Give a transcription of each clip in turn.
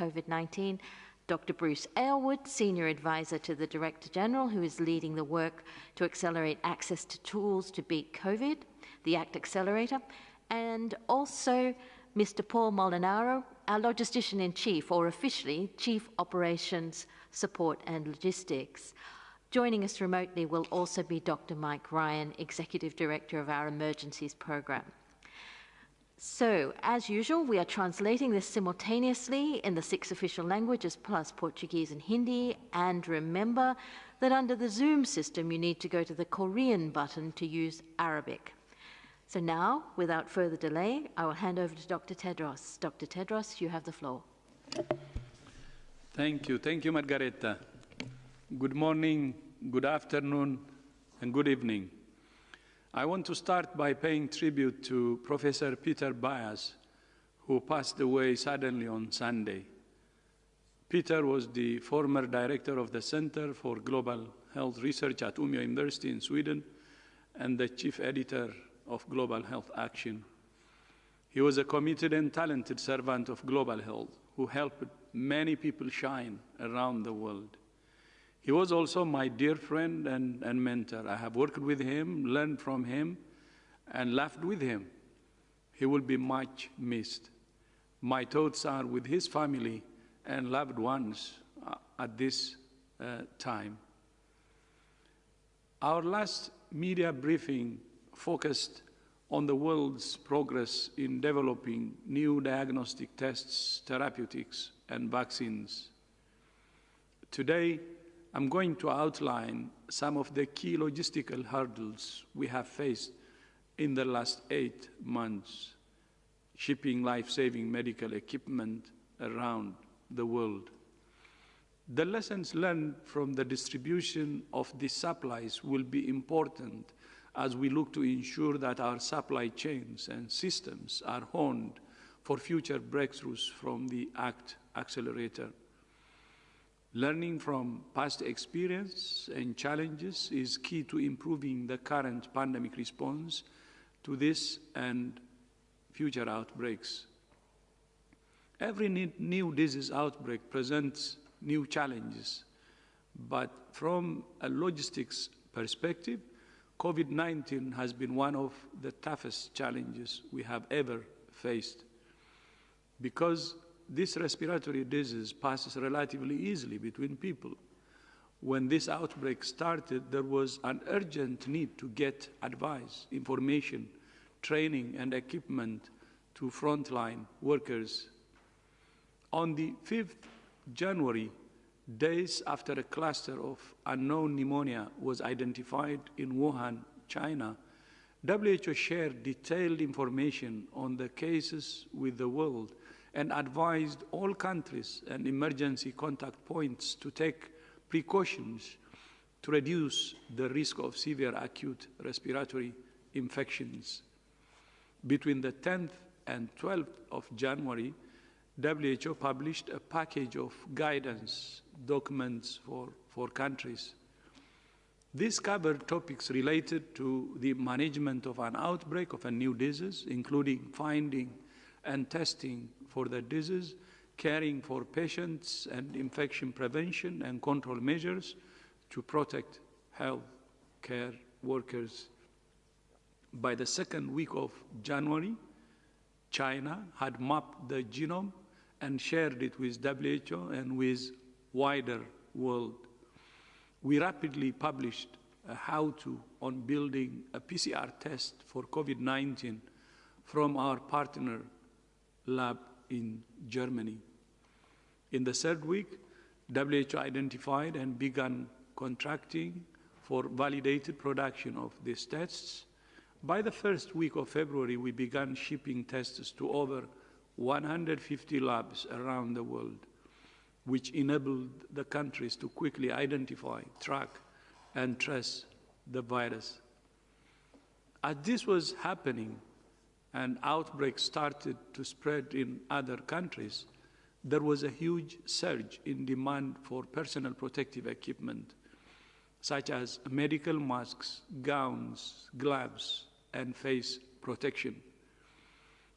COVID-19, Dr. Bruce Aylward, Senior Advisor to the Director General, who is leading the work to accelerate access to tools to beat COVID, the ACT Accelerator, and also Mr. Paul Molinaro, our Logistician-in-Chief, or officially Chief Operations, Support and Logistics. Joining us remotely will also be Dr. Mike Ryan, Executive Director of our Emergencies Program. So, as usual, we are translating this simultaneously in the 6 official languages plus Portuguese and Hindi. And remember that under the Zoom system, you need to go to the Korean button to use Arabic. So now, without further delay, I will hand over to Dr. Tedros. Dr. Tedros, you have the floor. Thank you, Margareta. Good morning, good afternoon, and good evening. I want to start by paying tribute to Professor Peter Baez, who passed away suddenly on Sunday. Peter was the former director of the Center for Global Health Research at Umeå University in Sweden and the chief editor of Global Health Action. He was a committed and talented servant of global health who helped many people shine around the world. He was also my dear friend and mentor. I have worked with him, learned from him, and laughed with him. He will be much missed. My thoughts are with his family and loved ones at this time. Our last media briefing focused on the world's progress in developing new diagnostic tests, therapeutics, and vaccines. Today, I'm going to outline some of the key logistical hurdles we have faced in the last 8 months, shipping life-saving medical equipment around the world. The lessons learned from the distribution of these supplies will be important as we look to ensure that our supply chains and systems are honed for future breakthroughs from the ACT Accelerator. Learning from past experience and challenges is key to improving the current pandemic response to this and future outbreaks. Every new disease outbreak presents new challenges, but from a logistics perspective, COVID-19 has been one of the toughest challenges we have ever faced. Because this respiratory disease passes relatively easily between people. When this outbreak started, there was an urgent need to get advice, information, training, and equipment to frontline workers. On the 5th January, days after a cluster of unknown pneumonia was identified in Wuhan, China, WHO shared detailed information on the cases with the world and advised all countries and emergency contact points to take precautions to reduce the risk of severe acute respiratory infections. Between the 10th and 12th of January, WHO published a package of guidance documents for countries. This covered topics related to the management of an outbreak of a new disease, including finding and testing for the disease, caring for patients, and infection prevention and control measures to protect health care workers. By the second week of January, China had mapped the genome and shared it with WHO and with wider world. We rapidly published a how-to on building a PCR test for COVID-19 from our partner lab in Germany. In the third week, WHO identified and began contracting for validated production of these tests. By the first week of February, we began shipping tests to over 150 labs around the world, which enabled the countries to quickly identify, track, and trace the virus. As this was happening and outbreaks started to spread in other countries, there was a huge surge in demand for personal protective equipment, such as medical masks, gowns, gloves, and face protection.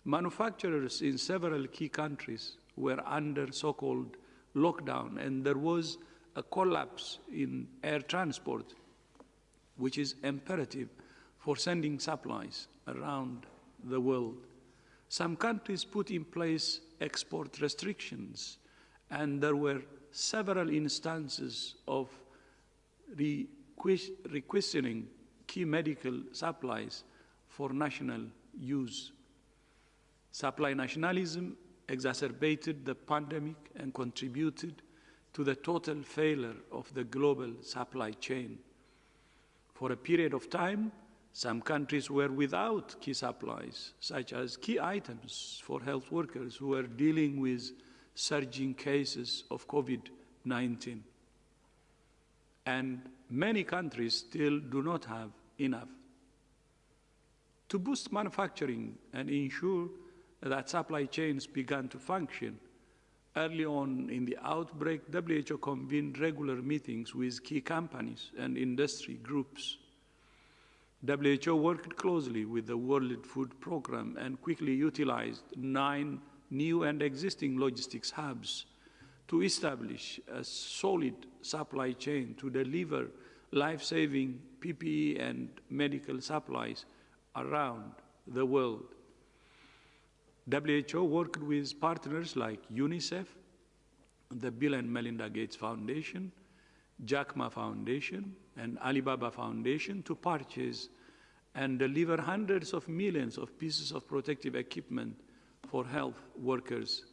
Manufacturers in several key countries were under so-called lockdown, and there was a collapse in air transport, which is imperative for sending supplies around the world. Some countries put in place export restrictions, and there were several instances of requisitioning key medical supplies for national use. Supply nationalism exacerbated the pandemic and contributed to the total failure of the global supply chain. For a period of time, some countries were without key supplies, such as key items for health workers who were dealing with surging cases of COVID-19. And many countries still do not have enough. To boost manufacturing and ensure that supply chains began to function, early on in the outbreak, WHO convened regular meetings with key companies and industry groups. WHO worked closely with the World Food Programme and quickly utilized 9 new and existing logistics hubs to establish a solid supply chain to deliver life-saving PPE and medical supplies around the world. WHO worked with partners like UNICEF, the Bill and Melinda Gates Foundation, Jack Ma Foundation, and Alibaba Foundation to purchase and deliver hundreds of millions of pieces of protective equipment for health workers.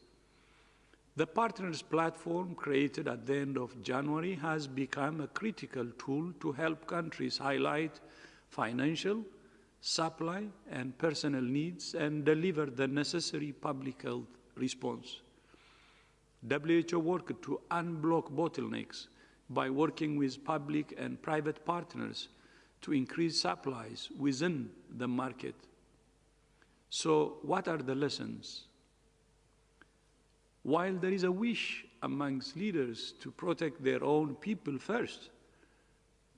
The Partners Platform, created at the end of January, has become a critical tool to help countries highlight financial, supply, and personnel needs and deliver the necessary public health response. WHO worked to unblock bottlenecks by working with public and private partners to increase supplies within the market. So, what are the lessons? While there is a wish amongst leaders to protect their own people first,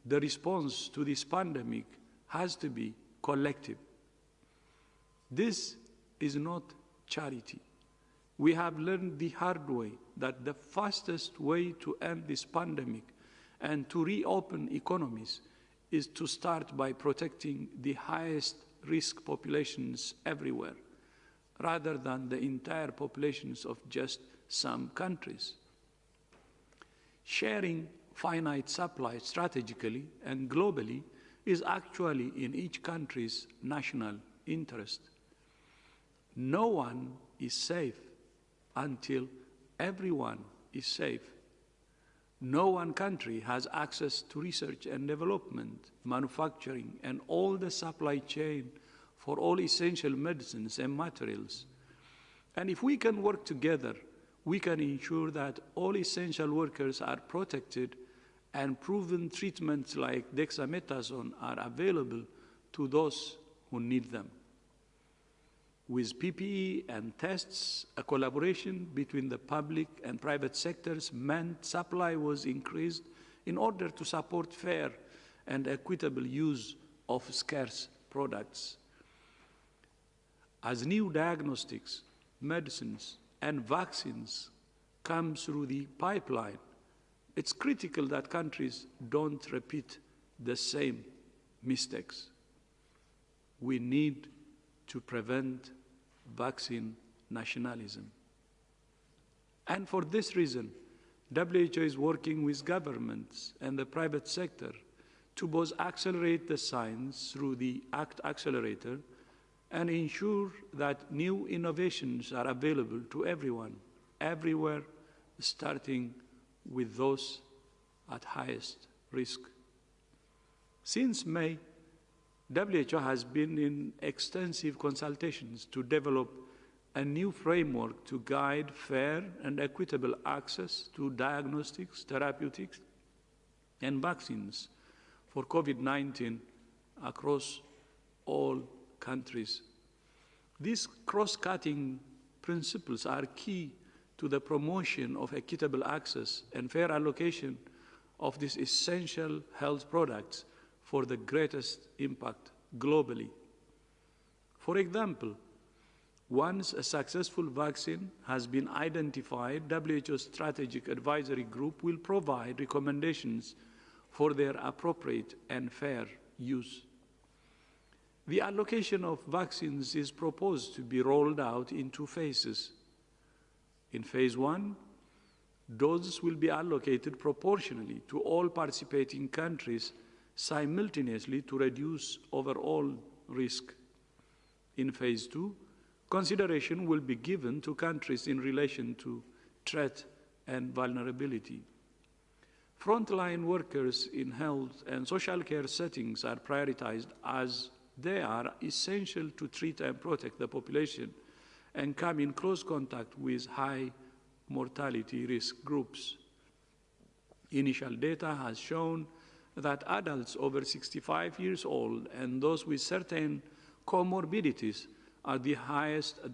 the response to this pandemic has to be collective. This is not charity. We have learned the hard way that the fastest way to end this pandemic and to reopen economies is to start by protecting the highest risk populations everywhere, rather than the entire populations of just some countries. Sharing finite supply strategically and globally is actually in each country's national interest. No one is safe until everyone is safe. No one country has access to research and development, manufacturing, and all the supply chain for all essential medicines and materials. And if we can work together, we can ensure that all essential workers are protected and proven treatments like dexamethasone are available to those who need them. With PPE and tests, a collaboration between the public and private sectors meant supply was increased in order to support fair and equitable use of scarce products. As new diagnostics, medicines, and vaccines come through the pipeline, it's critical that countries don't repeat the same mistakes. We need to prevent vaccine nationalism. And for this reason, WHO is working with governments and the private sector to both accelerate the science through the ACT Accelerator and ensure that new innovations are available to everyone, everywhere, starting with those at highest risk. Since May, WHO has been in extensive consultations to develop a new framework to guide fair and equitable access to diagnostics, therapeutics, and vaccines for COVID-19 across all countries. These cross-cutting principles are key to the promotion of equitable access and fair allocation of these essential health products for the greatest impact globally. For example, Once a successful vaccine has been identified, WHO's Strategic Advisory Group will provide recommendations for their appropriate and fair use. The allocation of vaccines is proposed to be rolled out in 2 phases. In phase 1, doses will be allocated proportionally to all participating countries simultaneously to reduce overall risk. In phase 2, consideration will be given to countries in relation to threat and vulnerability. Frontline workers in health and social care settings are prioritized as they are essential to treat and protect the population and come in close contact with high mortality risk groups. Initial data has shown that adults over 65 years old and those with certain comorbidities are at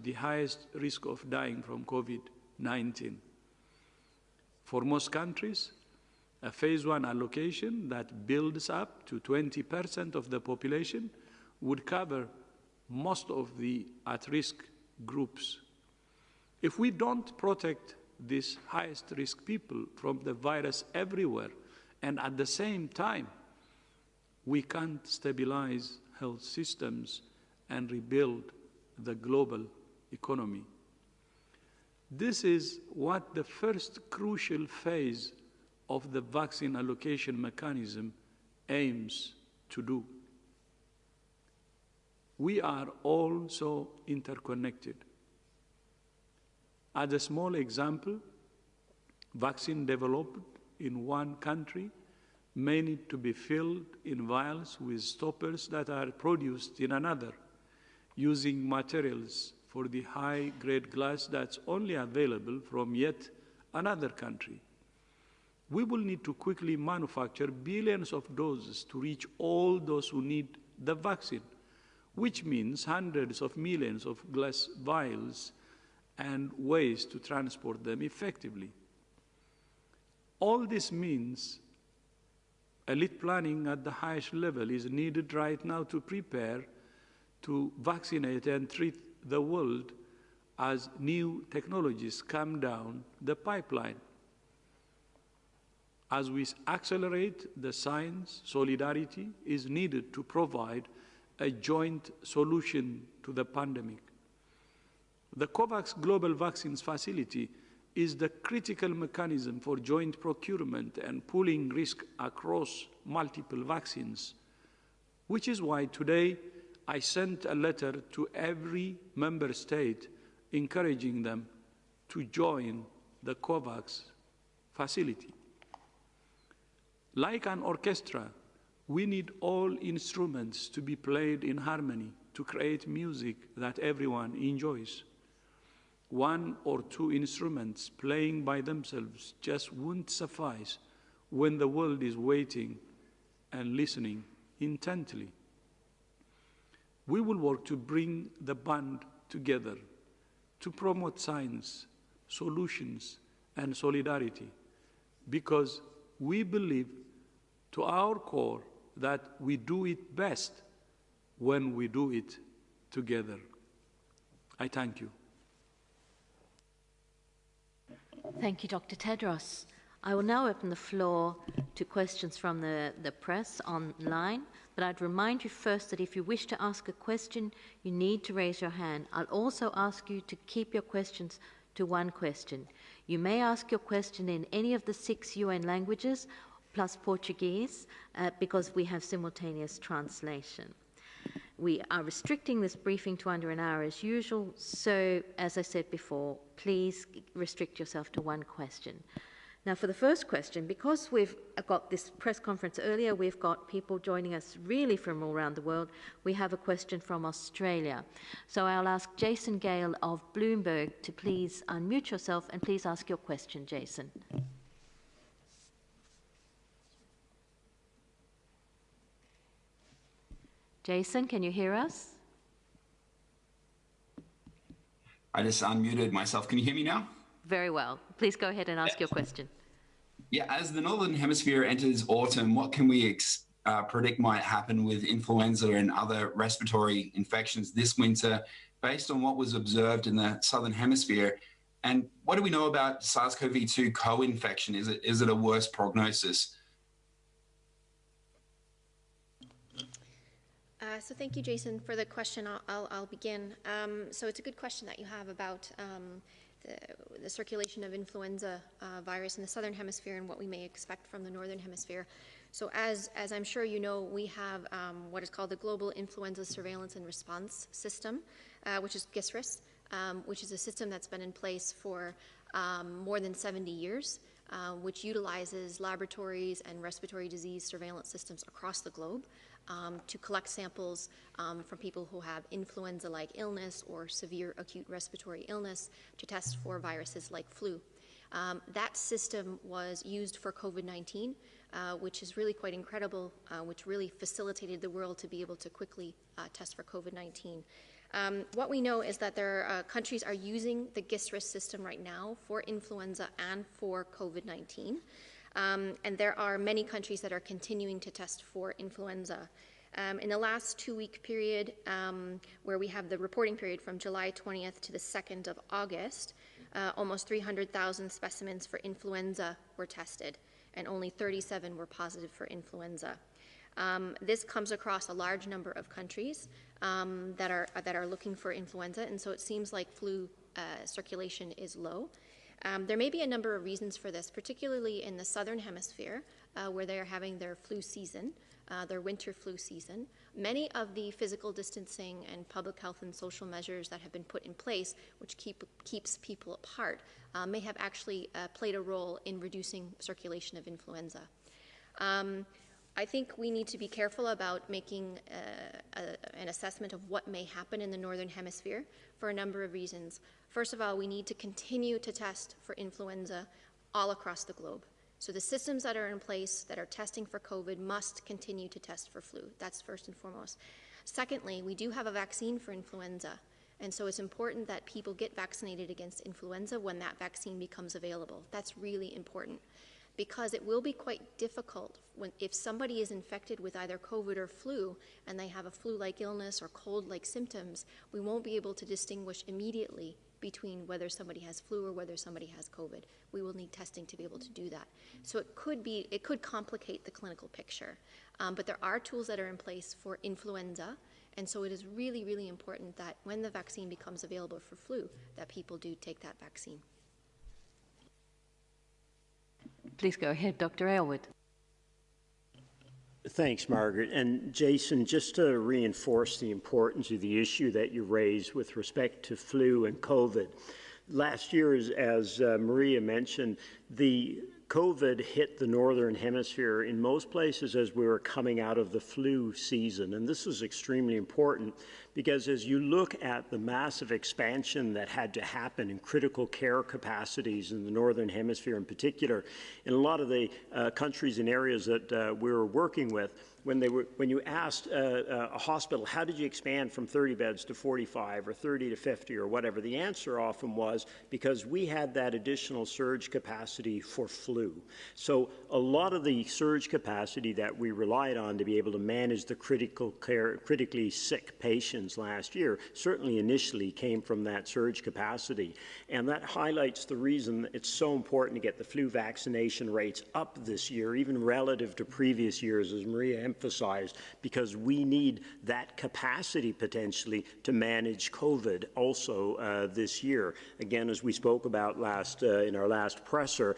the highest risk of dying from COVID-19. For most countries, a phase 1 allocation that builds up to 20% of the population would cover most of the at-risk groups. If we don't protect these highest risk people from the virus everywhere, and at the same time, we can't stabilize health systems and rebuild the global economy. This is what the first crucial phase of the vaccine allocation mechanism aims to do. We are all so interconnected. As a small example, vaccine developed in one country may need to be filled in vials with stoppers that are produced in another, using materials for the high-grade glass that's only available from yet another country. We will need to quickly manufacture billions of doses to reach all those who need the vaccine, which means hundreds of millions of glass vials and ways to transport them effectively. All this means elite planning at the highest level is needed right now to prepare to vaccinate and treat the world as new technologies come down the pipeline. As we accelerate the science, solidarity is needed to provide a joint solution to the pandemic. The Kovacs Global Vaccines Facility is the critical mechanism for joint procurement and pooling risk across multiple vaccines, which is why today I sent a letter to every member state encouraging them to join the Kovacs facility. Like an orchestra, we need all instruments to be played in harmony to create music that everyone enjoys. 1 or 2 instruments playing by themselves just won't suffice when the world is waiting and listening intently. We will work to bring the band together to promote science, solutions, and solidarity, because we believe to our core that we do it best when we do it together. I thank you. Thank you, Dr. Tedros. I will now open the floor to questions from the press online, but I'd remind you first that if you wish to ask a question, you need to raise your hand. I'll also ask you to keep your questions to 1 question. You may ask your question in any of the 6 UN languages, plus Portuguese, because we have simultaneous translation. We are restricting this briefing to under an hour as usual, so as I said before, please restrict yourself to 1 question. Now for the first question, because we've got this press conference earlier, we've got people joining us really from all around the world. We have a question from Australia. So I'll ask Jason Gale of Bloomberg to please unmute yourself and please ask your question, Jason. Jason, can you hear us? I just unmuted myself. Can you hear me now? Very well. Please go ahead and ask your question. Yeah, as the Northern Hemisphere enters autumn, what can we predict might happen with influenza and other respiratory infections this winter? based on what was observed in the Southern Hemisphere? And what do we know about SARS-CoV-2 co-infection? Is it a worse prognosis? So thank you, Jason, for the question. I'll begin. So it's a good question that you have about the circulation of influenza virus in the Southern Hemisphere and what we may expect from the Northern Hemisphere. So as I'm sure you know, we have what is called the Global Influenza Surveillance and Response System, which is GISRIS, which is a system that's been in place for more than 70 years, which utilizes laboratories and respiratory disease surveillance systems across the globe to collect samples from people who have influenza-like illness or severe acute respiratory illness to test for viruses like flu. That system was used for COVID-19, which is really quite incredible, which really facilitated the world to be able to quickly test for COVID-19. What we know is that countries are using the GISRIS system right now for influenza and for COVID-19. And there are many countries that are continuing to test for influenza. In the last 2-week period, where we have the reporting period from July 20th to the 2nd of August, almost 300,000 specimens for influenza were tested, and only 37 were positive for influenza. This comes across a large number of countries that are looking for influenza, and so it seems like flu circulation is low. There may be a number of reasons for this, particularly in the Southern Hemisphere, where they are having their flu season, their winter flu season. Many of the physical distancing and public health and social measures that have been put in place, which keeps people apart, may have actually played a role in reducing circulation of influenza. I think we need to be careful about making an assessment of what may happen in the Northern Hemisphere for a number of reasons. First of all, we need to continue to test for influenza all across the globe. So the systems that are in place that are testing for COVID must continue to test for flu. That's first and foremost. Secondly, we do have a vaccine for influenza. And so it's important that people get vaccinated against influenza when that vaccine becomes available. That's really important, because it will be quite difficult if somebody is infected with either COVID or flu and they have a flu-like illness or cold-like symptoms, we won't be able to distinguish immediately between whether somebody has flu or whether somebody has COVID. We will need testing to be able to do that. So it could complicate the clinical picture. But there are tools that are in place for influenza, and so it is really, really important that when the vaccine becomes available for flu, that people do take that vaccine. Please go ahead, Dr. Aylward. Thanks, Margaret. And Jason, just to reinforce the importance of the issue that you raised with respect to flu and COVID. Last year, as Maria mentioned, the COVID hit the Northern Hemisphere in most places as we were coming out of the flu season. And this was extremely important because as you look at the massive expansion that had to happen in critical care capacities in the Northern Hemisphere in particular, in a lot of the countries and areas that we were working with, when you asked a hospital, how did you expand from 30 beds to 45 or 30 to 50 or whatever, the answer often was because we had that additional surge capacity for flu. So a lot of the surge capacity that we relied on to be able to manage the critically sick patients last year certainly initially came from that surge capacity. And that highlights the reason it's so important to get the flu vaccination rates up this year, even relative to previous years, as Maria emphasized, because we need that capacity potentially to manage COVID also this year. Again, as we spoke about in our last presser,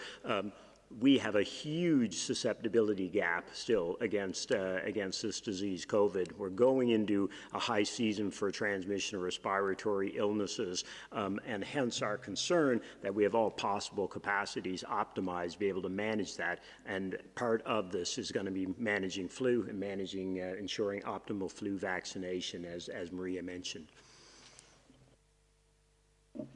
we have a huge susceptibility gap still against this disease, COVID. We're going into a high season for transmission of respiratory illnesses, and hence our concern that we have all possible capacities optimized to be able to manage that. And part of this is going to be managing flu and ensuring optimal flu vaccination, as Maria mentioned.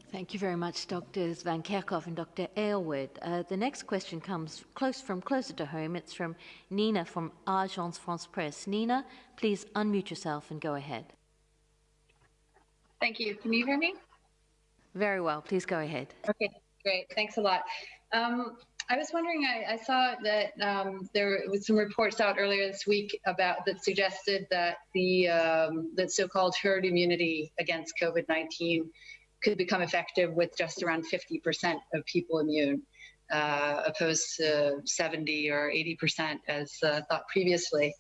Thank you very much, Drs. Van Kerkhoff and Dr. Aylward. The next question comes from closer to home. It's from Nina from Agence France Presse. Nina, please unmute yourself and go ahead. Thank you. Can you hear me? Very well. Please go ahead. Okay, great. Thanks a lot. I was wondering, I saw that there was some reports out earlier this week that suggested that the so-called herd immunity against COVID-19 could become effective with just around 50% of people immune, opposed to 70 or 80% as thought previously.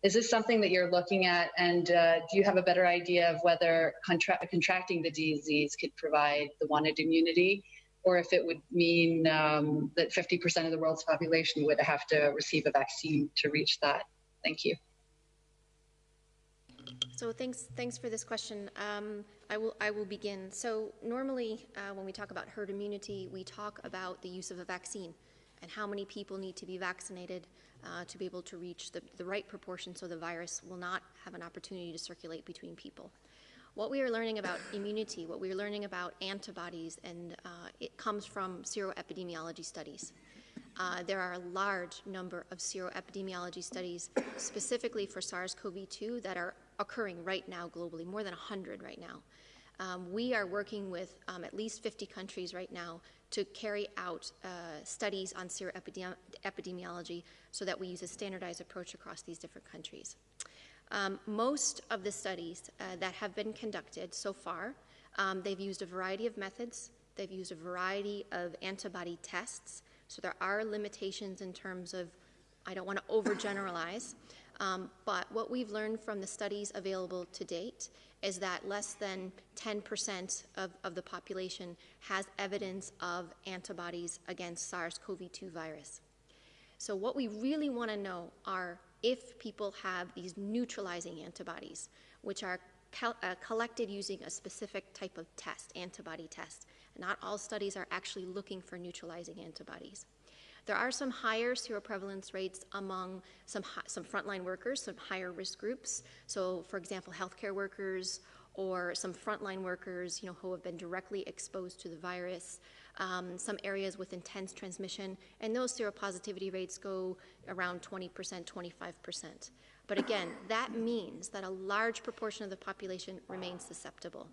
Is this something that you're looking at, and do you have a better idea of whether contracting the disease could provide the wanted immunity, or if it would mean that 50% of the world's population would have to receive a vaccine to reach that? Thank you. So thanks for this question. I will begin. So normally when we talk about herd immunity, we talk about the use of a vaccine and how many people need to be vaccinated to be able to reach the right proportion so the virus will not have an opportunity to circulate between people. What we are learning about immunity, what we are learning about antibodies, and it comes from seroepidemiology studies. There are a large number of seroepidemiology studies specifically for SARS-CoV-2 that are occurring right now globally, more than 100 right now. We are working with at least 50 countries right now to carry out studies on seroepidemiology so that we use a standardized approach across these different countries. Most of the studies that have been conducted so far, they've used a variety of methods. They've used a variety of antibody tests. So there are limitations in terms of, I don't want to overgeneralize, but what we've learned from the studies available to date is that less than 10% of the population has evidence of antibodies against SARS-CoV-2 virus. So what we really want to know are if people have these neutralizing antibodies, which are collected using a specific type of test, antibody test. Not all studies are actually looking for neutralizing antibodies. There are some higher seroprevalence rates among some frontline workers, some higher risk groups. So for example, healthcare workers or some frontline workers, who have been directly exposed to the virus, some areas with intense transmission, and those seropositivity rates go around 20%, 25%. But again, that means that a large proportion of the population remains susceptible.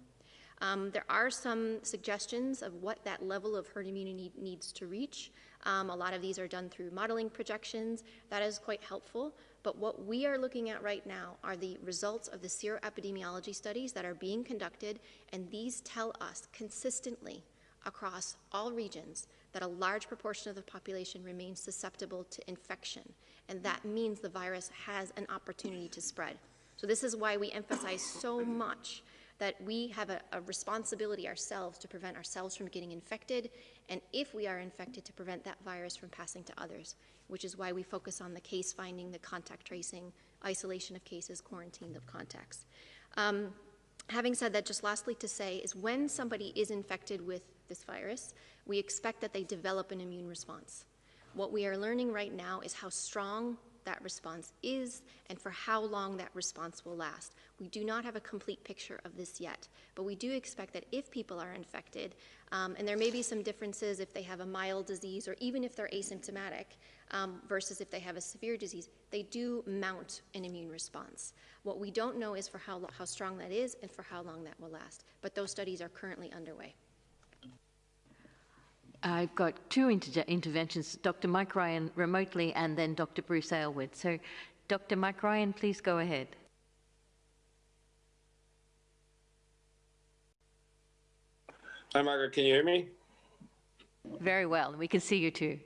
There are some suggestions of what that level of herd immunity needs to reach. A lot of these are done through modeling projections. That is quite helpful. But what we are looking at right now are the results of the seroepidemiology studies that are being conducted, and these tell us consistently across all regions that a large proportion of the population remains susceptible to infection, and that means the virus has an opportunity to spread. So this is why we emphasize so much that we have a responsibility ourselves to prevent ourselves from getting infected, and if we are infected, to prevent that virus from passing to others, which is why we focus on the case finding, the contact tracing, isolation of cases, quarantine of contacts. Having said that, just lastly to say is when somebody is infected with this virus, we expect that they develop an immune response. What we are learning right now is how strong that response is and for how long that response will last. We do not have a complete picture of this yet, but we do expect that if people are infected, and there may be some differences if they have a mild disease or even if they're asymptomatic versus if they have a severe disease, they do mount an immune response. What we don't know is for how strong that is and for how long that will last, but those studies are currently underway. I've got two interventions, Dr. Mike Ryan remotely and then Dr. Bruce Aylward. So Dr. Mike Ryan, please go ahead. Hi, Margaret, can you hear me? Very well, we can see you too.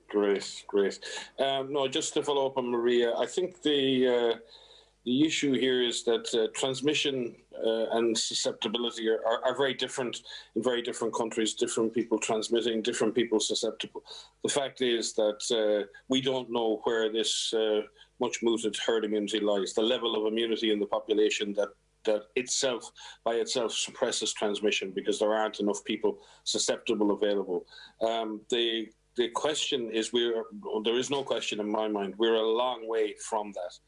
Great, great. No, just to follow up on Maria, I think the issue here is that transmission and susceptibility are very different in very different countries, different people transmitting, different people susceptible. The fact is that we don't know where this much mooted herd immunity lies, the level of immunity in the population that itself, by itself, suppresses transmission because there aren't enough people susceptible available. The question is, there is no question in my mind, we're a long way from that.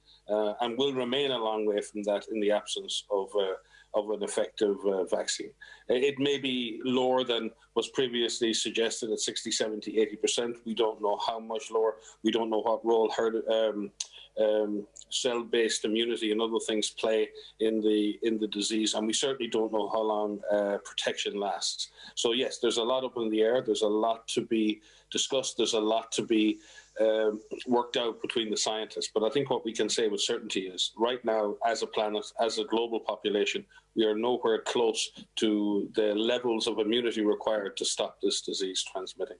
And will remain a long way from that in the absence of an effective vaccine. It may be lower than was previously suggested at 60, 70, 80%. We don't know how much lower. We don't know what role cell-based immunity and other things play in the disease, and we certainly don't know how long protection lasts. So yes, there's a lot up in the air. There's a lot to be discussed. There's a lot to be worked out between the scientists. But I think what we can say with certainty is right now, as a planet, as a global population, we are nowhere close to the levels of immunity required to stop this disease transmitting.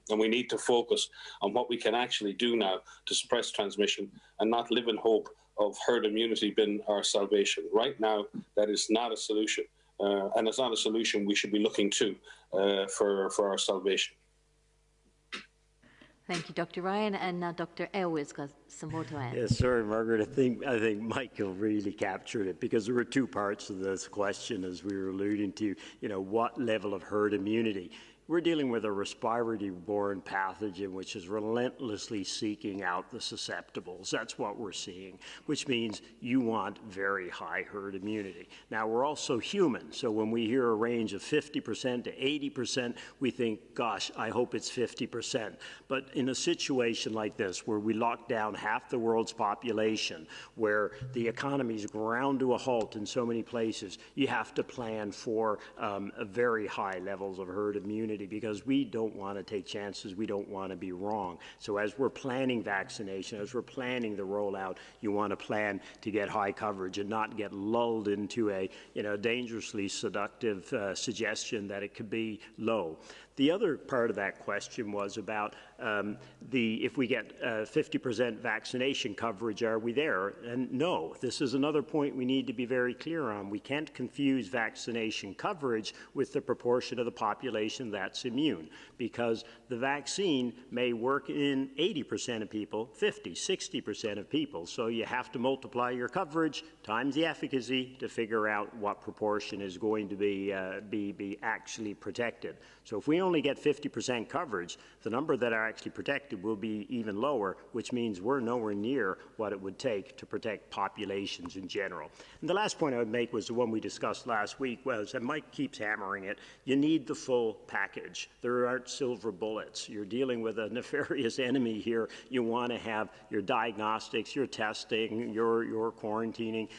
And we need to focus on what we can actually do now to suppress transmission and not live in hope of herd immunity being our salvation. Right now, that is not a solution. And it's not a solution we should be looking to for our salvation. Thank you, Dr. Ryan. And now Dr. Aylward's got some more to add. Yes, sorry, Margaret. I think Michael really captured it, because there were two parts of this question, as we were alluding to, what level of herd immunity. We're dealing with a respiratory-borne pathogen which is relentlessly seeking out the susceptibles. That's what we're seeing, which means you want very high herd immunity. Now, we're also human, so when we hear a range of 50% to 80%, we think, gosh, I hope it's 50%. But in a situation like this, where we lock down half the world's population, where the economy's ground to a halt in so many places, you have to plan for very high levels of herd immunity, because we don't want to take chances. We don't want to be wrong. So as we're planning vaccination, as we're planning the rollout, you want to plan to get high coverage and not get lulled into a dangerously seductive suggestion that it could be low. The other part of that question was about if we get 50% vaccination coverage, are we there? And no, this is another point we need to be very clear on. We can't confuse vaccination coverage with the proportion of the population that's immune, because the vaccine may work in 80% of people, 50, 60% of people. So you have to multiply your coverage times the efficacy to figure out what proportion is going to be actually protected. So if we only get 50% coverage, the number that are actually protected will be even lower, which means we're nowhere near what it would take to protect populations in general. And the last point I would make was the one we discussed last week, was, and Mike keeps hammering it, you need the full package. There aren't silver bullets. You're dealing with a nefarious enemy here. You want to have your diagnostics, your testing, your quarantining.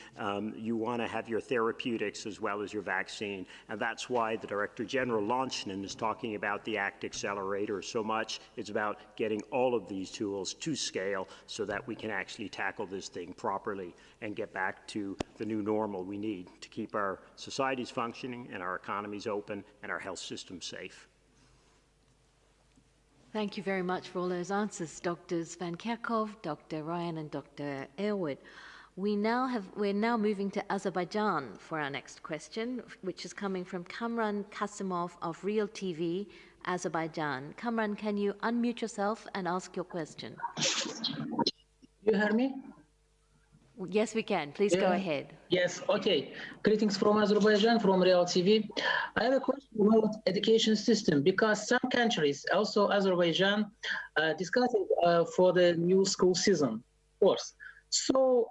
You want to have your therapeutics as well as your vaccine. And that's why the Director General Launchnan is talking about the ACT Accelerator so much. It's about getting all of these tools to scale so that we can actually tackle this thing properly and get back to the new normal we need to keep our societies functioning and our economies open and our health systems safe. Thank you very much for all those answers, Drs. Van Kerkhove, Dr. Ryan, and Dr. Aylward. We're now moving to Azerbaijan for our next question, which is coming from Kamran Kasimov of Real TV, Azerbaijan. Kamran, can you unmute yourself and ask your question? You hear me? Yes, we can. Please go ahead. Yes, okay. Greetings from Azerbaijan, from Real TV. I have a question about education system, because some countries, also Azerbaijan, discussing for the new school season course. So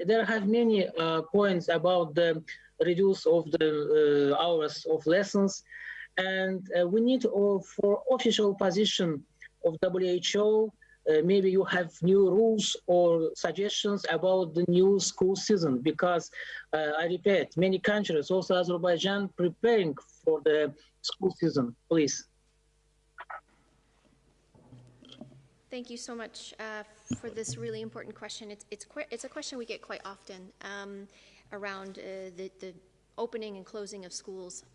there have many points about the reduce of the hours of lessons, and we need for official position of WHO, maybe you have new rules or suggestions about the new school season, because I repeat, many countries, also Azerbaijan, preparing for the school season. Please. Thank you so much for this really important question. It's a question we get quite often around the opening and closing of schools.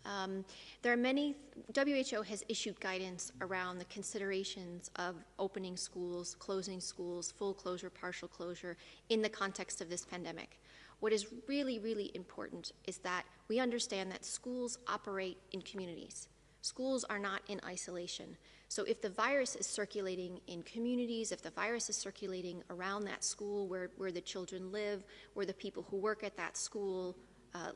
There are many, WHO has issued guidance around the considerations of opening schools, closing schools, full closure, partial closure in the context of this pandemic. What is really, really important is that we understand that schools operate in communities. Schools are not in isolation. So if the virus is circulating in communities, if the virus is circulating around that school where the children live, where the people who work at that school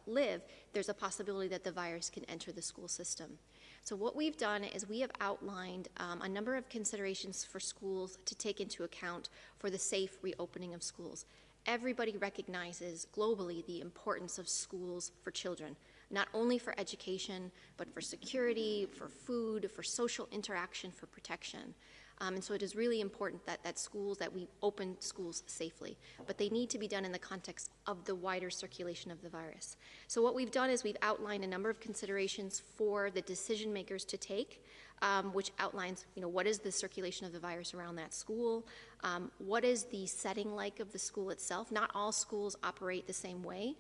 live, there's a possibility that the virus can enter the school system. So what we've done is we have outlined a number of considerations for schools to take into account for the safe reopening of schools. Everybody recognizes globally the importance of schools for children, not only for education, but for security, for food, for social interaction, for protection. And so it is really important that we open schools safely, but they need to be done in the context of the wider circulation of the virus. So what we've done is we've outlined a number of considerations for the decision makers to take which outlines, what is the circulation of the virus around that school? What is the setting like of the school itself? Not all schools operate the same way.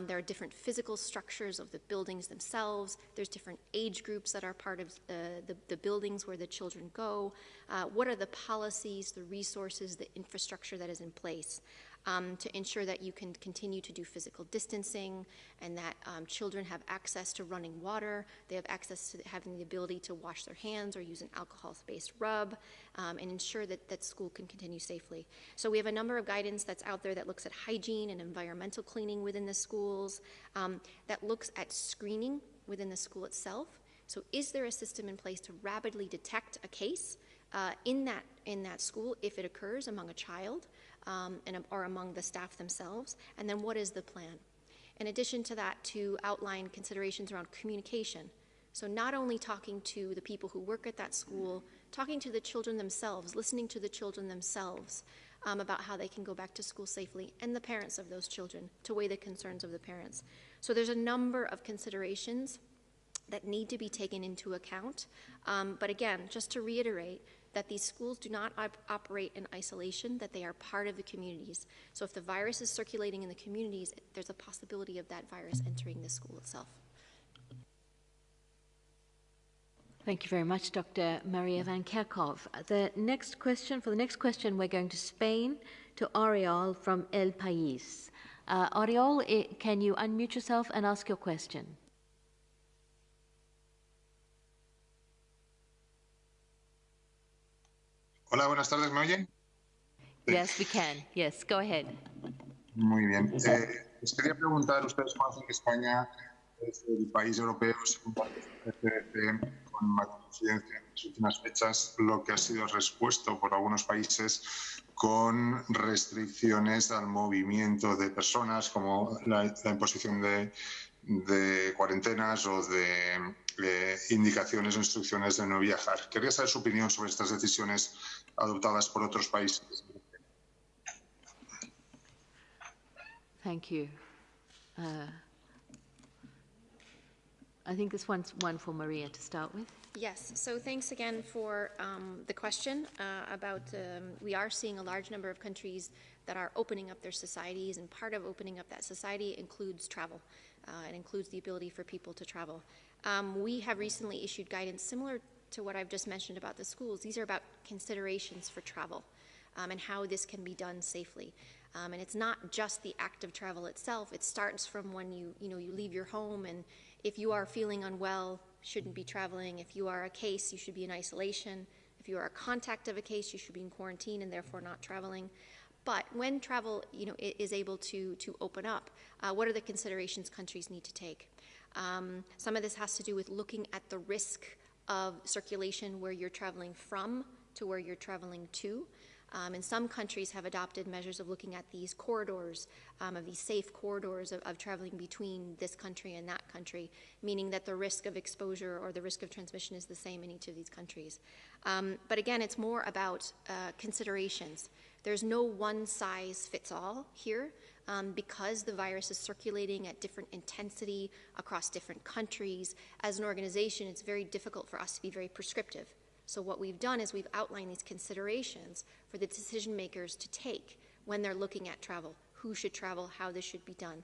There are different physical structures of the buildings themselves. There's different age groups that are part of the buildings where the children go. What are the policies, the resources, the infrastructure that is in place to ensure that you can continue to do physical distancing and that children have access to running water, they have access to having the ability to wash their hands or use an alcohol-based rub, and ensure that school can continue safely. So we have a number of guidance that's out there that looks at hygiene and environmental cleaning within the schools, that looks at screening within the school itself. So is there a system in place to rapidly detect a case in that school if it occurs among a child or among the staff themselves? And then what is the plan? In addition to that, to outline considerations around communication. So not only talking to the people who work at that school, talking to the children themselves, listening to the children themselves about how they can go back to school safely, and the parents of those children to weigh the concerns of the parents. So there's a number of considerations that need to be taken into account. But again, just to reiterate, that these schools do not operate in isolation, that they are part of the communities. So if the virus is circulating in the communities, there's a possibility of that virus entering the school itself. Thank you very much, Dr. Maria van Kerkhove. For the next question, we're going to Spain, to Oriol from El País. Oriol, can you unmute yourself and ask your question? Hola, buenas tardes, ¿me oyen? Yes, we can. Yes, go ahead. Muy bien. Les quería preguntar, ustedes conocen que España es el país europeo con más incidencia en las últimas fechas, lo que ha sido respuesto por algunos países con restricciones al movimiento de personas, como la imposición de cuarentenas o de indicaciones o instrucciones de no viajar. Quería saber su opinión sobre estas decisiones adoptadas por otros países. Thank you. I think this one's one for Maria to start with. Yes, so thanks again for the question about, we are seeing a large number of countries that are opening up their societies, and part of opening up that society includes travel. It includes the ability for people to travel. We have recently issued guidance similar to what I've just mentioned about the schools. These are about considerations for travel and how this can be done safely. And it's not just the act of travel itself. It starts from when you leave your home, and if you are feeling unwell, shouldn't be traveling. If you are a case, you should be in isolation. If you are a contact of a case, you should be in quarantine and therefore not traveling. But when travel, is able to open up, what are the considerations countries need to take? Some of this has to do with looking at the risk of circulation where you're traveling from to where you're traveling to. And some countries have adopted measures of looking at these corridors, of these safe corridors of traveling between this country and that country, meaning that the risk of exposure or the risk of transmission is the same in each of these countries. But again, it's more about considerations. There's no one size fits all here. Because the virus is circulating at different intensity across different countries, as an organization, it's very difficult for us to be very prescriptive. So what we've done is we've outlined these considerations for the decision makers to take when they're looking at travel, who should travel, how this should be done.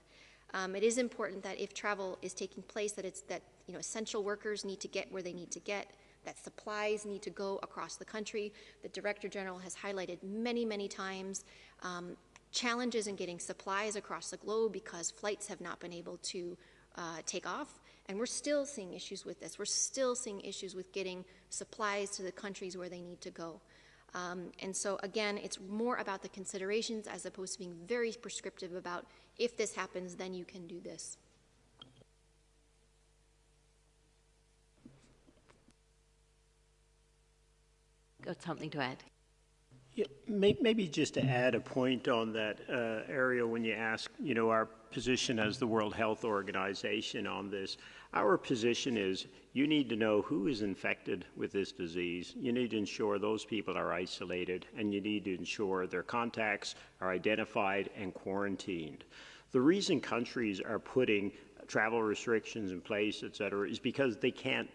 It is important that if travel is taking place, that essential workers need to get where they need to get, that supplies need to go across the country. The Director General has highlighted many, many times challenges in getting supplies across the globe because flights have not been able to take off. And we're still seeing issues with this. We're still seeing issues with getting supplies to the countries where they need to go. And so, again, it's more about the considerations as opposed to being very prescriptive about if this happens, then you can do this. Got something to add? Yeah, maybe just to add a point on that area when you ask, our position as the World Health Organization on this. Our position is you need to know who is infected with this disease. You need to ensure those people are isolated, and you need to ensure their contacts are identified and quarantined. The reason countries are putting travel restrictions in place, et cetera, is because they can't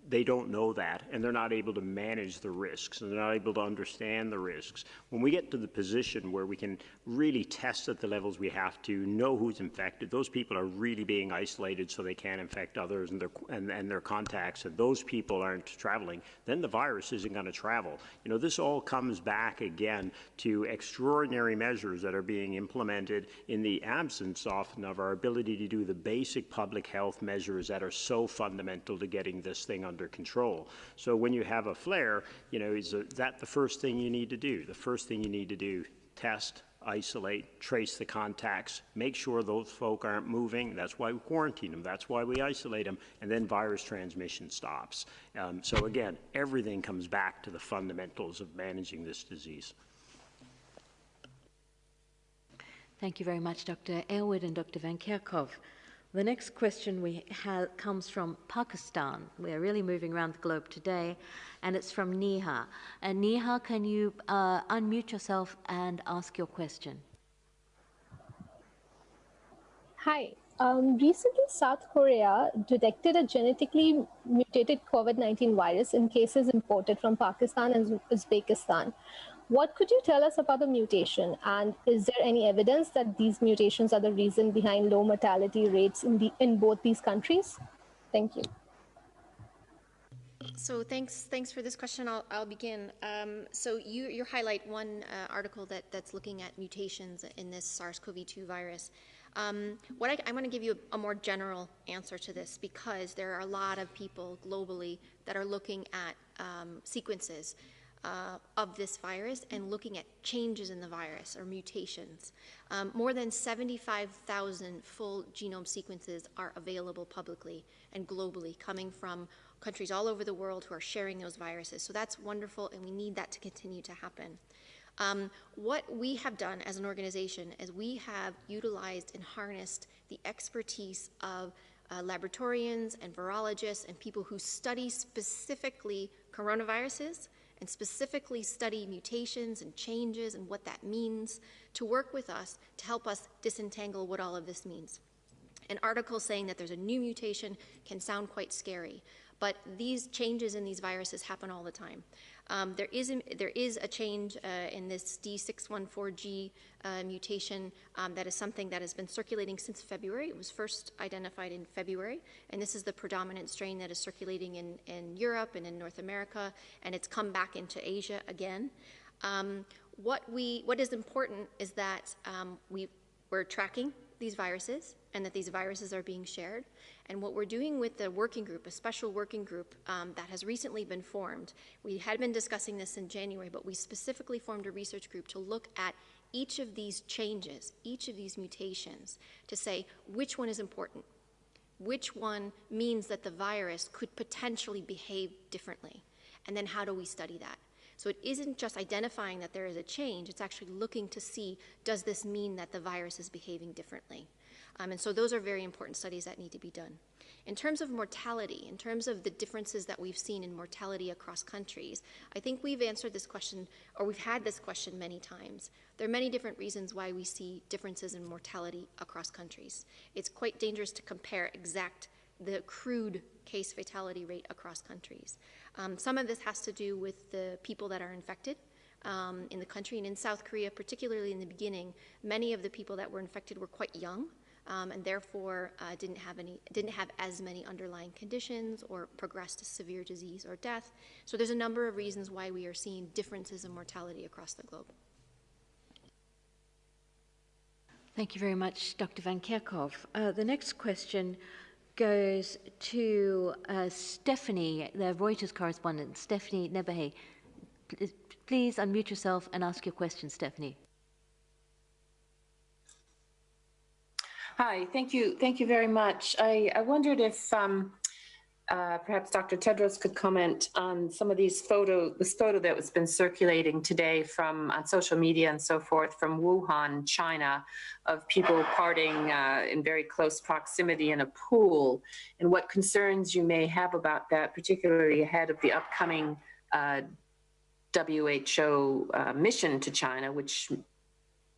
they don't know that, and they're not able to manage the risks, and they're not able to understand the risks. When we get to the position where we can really test at the levels we have to, know who's infected, those people are really being isolated so they can't infect others and their contacts, and those people aren't traveling, then the virus isn't going to travel. You know, this all comes back again to extraordinary measures that are being implemented in the absence often of our ability to do the basic public health measures that are so fundamental to getting this thing under control. So when you have a flare, you know, is that the first thing you need to do? The first thing you need to do, test, isolate, trace the contacts, make sure those folk aren't moving. That's why we quarantine them. That's why we isolate them. And then virus transmission stops. So again, everything comes back to the fundamentals of managing this disease. Thank you very much, Dr. Aylward and Dr. Van Kerkhove. The next question we have comes from Pakistan. We're really moving around the globe today, and it's from Neha. And Neha, can you unmute yourself and ask your question? Hi. Recently, South Korea detected a genetically mutated COVID-19 virus in cases imported from Pakistan and Uzbekistan. What could you tell us about the mutation, and is there any evidence that these mutations are the reason behind low mortality rates in both these countries? Thank you. So thanks for this question. I'll begin. So you highlight one article that's looking at mutations in this SARS-CoV-2 virus. I'm going to give you a more general answer to this, because there are a lot of people globally that are looking at sequences of this virus and looking at changes in the virus or mutations. More than 75,000 full genome sequences are available publicly and globally, coming from countries all over the world who are sharing those viruses. So that's wonderful, and we need that to continue to happen. What we have done as an organization is we have utilized and harnessed the expertise of laboratorians and virologists and people who study specifically coronaviruses and specifically study mutations and changes and what that means, to work with us to help us disentangle what all of this means. An article saying that there's a new mutation can sound quite scary, but these changes in these viruses happen all the time. There is a change in this D614G mutation that is something that has been circulating since February. It was first identified in February, and this is the predominant strain that is circulating in Europe and in North America, and it's come back into Asia again. What is important is that we're tracking these viruses, and that these viruses are being shared. And what we're doing with the working group, a special working group that has recently been formed, we had been discussing this in January, but we specifically formed a research group to look at each of these changes, each of these mutations, to say which one is important, which one means that the virus could potentially behave differently, and then how do we study that? So it isn't just identifying that there is a change, it's actually looking to see, does this mean that the virus is behaving differently? And so those are very important studies that need to be done. In terms of mortality, in terms of the differences that we've seen in mortality across countries, I think we've answered this question, or we've had this question many times. There are many different reasons why we see differences in mortality across countries. It's quite dangerous to compare the crude case fatality rate across countries. Some of this has to do with the people that are infected in the country, and in South Korea, particularly in the beginning, many of the people that were infected were quite young, and therefore didn't have as many underlying conditions or progressed to severe disease or death. So there's a number of reasons why we are seeing differences in mortality across the globe. Thank you very much, Dr. Van Kerkhove. The next question goes to Stephanie, the Reuters correspondent, Stephanie Nebahe. Please unmute yourself and ask your question, Stephanie. Hi, thank you very much. I wondered if perhaps Dr. Tedros could comment on some of this photo that has been circulating today on social media and so forth from Wuhan, China, of people partying in very close proximity in a pool, and what concerns you may have about that, particularly ahead of the upcoming WHO mission to China, which